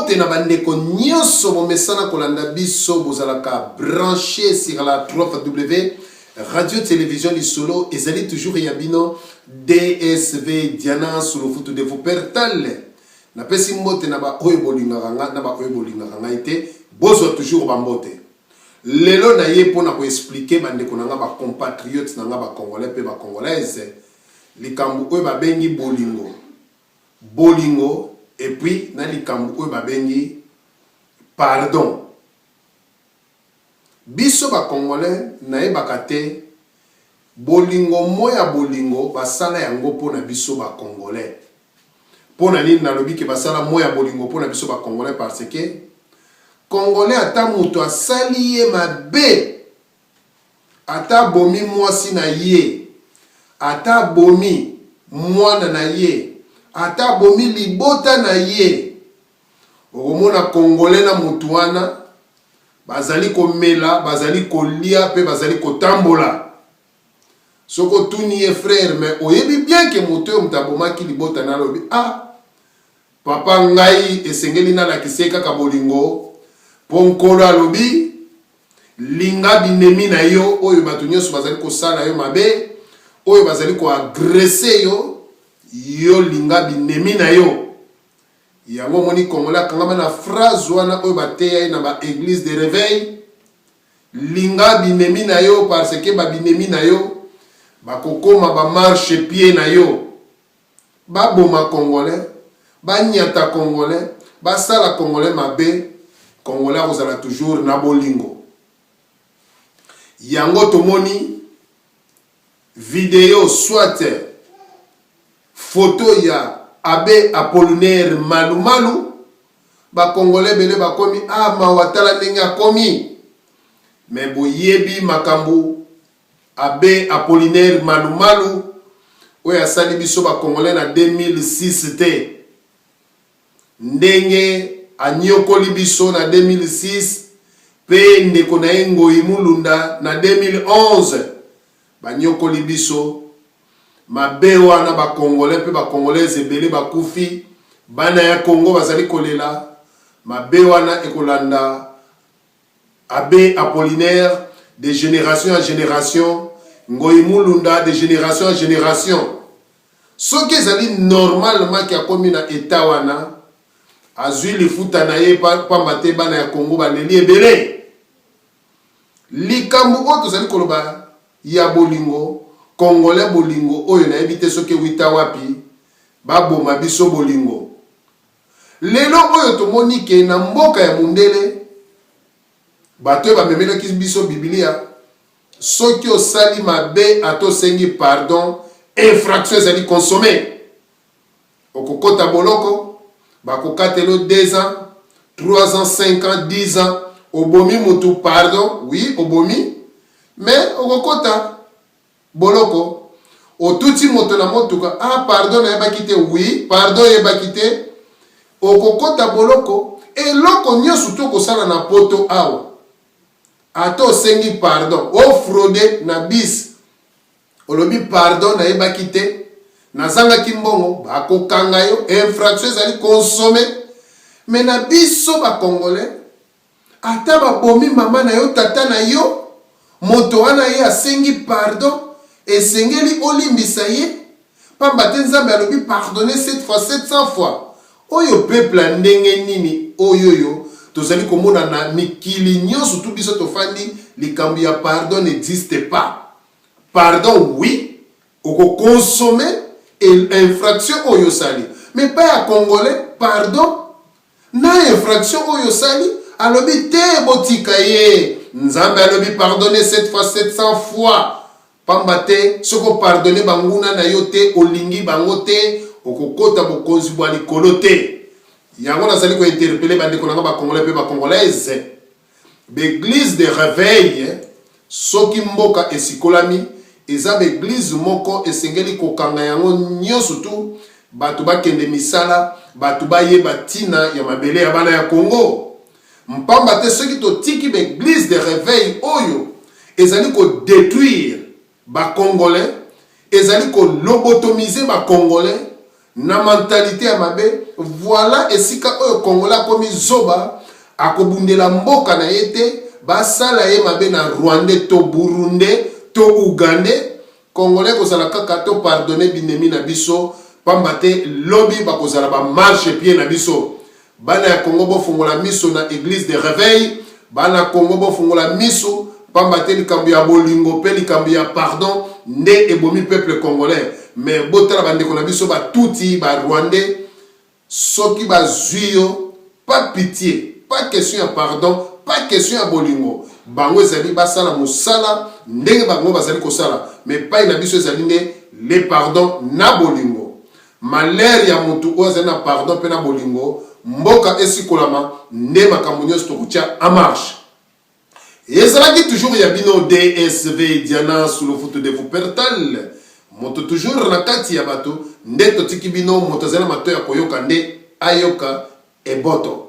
mbote na bandeko nyonso bomesana kolanda biso bozalaka branché sur la 3W radio télévision lisolo ezali toujours yabino DSV Diana sur le foot de vos pertale na pesi mbote na ba oyo bolingaka na ba oyo bolingaka ite bozo toujours ba mbote lelo na ye pona ko expliquer bandeko na nga ba compatriotes na nga ba congolais pe ba congolaise likambu oyo ba bengi bolingo et puis na likambu oyo ba bengi pardon biso ba congolais na ye bakate bolingo moya bolingo basala yango pona biso ba congolais pona nini nalobi ke basala moya bolingo pona biso ba congolais parce que congolais ata muto asali ye mabe ata bomi mwasi na ye ata bomi mwana na ye ata bomi libota na ye okomona congolais na mutu wana bazali komela bazali kolia pe bazali kotambola soko tuni ye frère mais oyebi bien que mutu oyo mutabomaki libota na lobi papa ngai esengeli na lakise kaka bolingo po nkolo alobi linga binemi na yo oyo bato nyonso bazali kosala yo mabe oyo bazali koagrese yo linga binemi na yo yango moni congolais akangama na phrase wana oyo bateya na ba église de réveil linga binemi na yo parce que ba binemi na yo bakokoma ba marche pied na yo baboma congolais banyata congolais basala congolais mabe congolais kozala toujours na bolingo yango tomoni vidéo soit photo ya Abbé Apollinaire Malumalu ba congolais bele bakomi mawatala ndenge akomi mais boyebi makambo Abbé Apollinaire Malumalu oyo asali biso ba congolais na 2006 te ndenge anyokoli biso na 2006 pe ndeko na ye Ngoi Mulunda na 2011 banyokoli biso mabe wana ba congolais pe ba congolais ebele bakufi bana ya Congo bazali kolela mabe wana ekolanda Abbé Apollinaire de génération en génération Ngoi Mulunda de génération en génération soki ezali normalement ki akomi na état wana azwi lifuta na ye pamba te bana ya Congo baleli ebele likambo oyo tozali koloba ya bolingo congolais bolingo oyo na ebite soki wita wapi baboma biso bolingo lelo oyo tomoni ke na mboka ya mundele bato bamemelaki biso biblia soki osali mabe atosengi pardon infraction ezali consommé okokota boloko bakokatelo 2 ans 3 ans 5 ans 10 ans obomi mutu pardon oui obomi mais okokota boloko otuti moto na motuka pardon na yebaki te oui pardon yebaki te okokota boloko eloko nyonso to kosala na poto awa ata osengi pardon ofraude na bis olobi pardon na yebaki te nazangaki mbongo bakokanga yo infraction ezali consommé mais na biso ba congolais ata babomi mama na yo tata na yo moto wana ye asengi pardon esengeli olimbisa ye pamba te nzambe alobi pardonner 7 fois 700 fois oyo peuple ndenge nini oyoyo tozali komona na mikili nyonso tu biso tofandi likambo ya pardon n'existe pas pardon oui oko consommer infraction oyo sali mais pas ya congolais pardon na infraction oyo sali alobi te botika ye nzambe alobi pardonner 7 fois 700 fois pamba te soko pardonner banguna na yo te olingi bango te okokota bokonzi bwa likolo te yango nazali ko interpeller bandeko nanga ba congolais pe ba congolaise l'église de réveil soki mboka esikolami eza l'église moko esengeli kokanga yango nyonso tu bato bakende misala bato bayeba tina ya mabele ya bana ya Congo mpamba te soki totiki l'église de réveil oyo ezali ko détruire ba congolais ezali ko lobotomiser ba congolais na mentalité ya mabe. Voilà esika oyo Congolais komi zoba akobundela mboka na yete basala ye mabe na Rwandais to Burundais to Ougandais. Congolais kozala kaka to pardonner binemi na biso pamba te lobby bakozala ba marche pied na biso. Bana ya Congo bo fungola miso na église de réveil, bana Congo bo fungola miso pamba te likambo ya bolingo pe likambo ya pardon nde ebomi peuple congolais. Mais botala bandeko na biso ba tuti ba Rwandais soki ba zuyo, pas pitié, pas question ya pardon, pas question ya bolingo. Bango ezali basala musala ndenge bango bazali kosala, mais pas na biso ezali nde le pardon na bolingo. Malheur ya mutu oyo ezali na pardon pe na bolingo, mboka esikolama nde makambo nyonso tokotia en marche. Ezalaki toujours ya bino DSV Diana sous le foot de Wuppertal. Moto toujours na kati ya bato nde totiki bino moto zela mato ya koyoka nde ayoka eboto.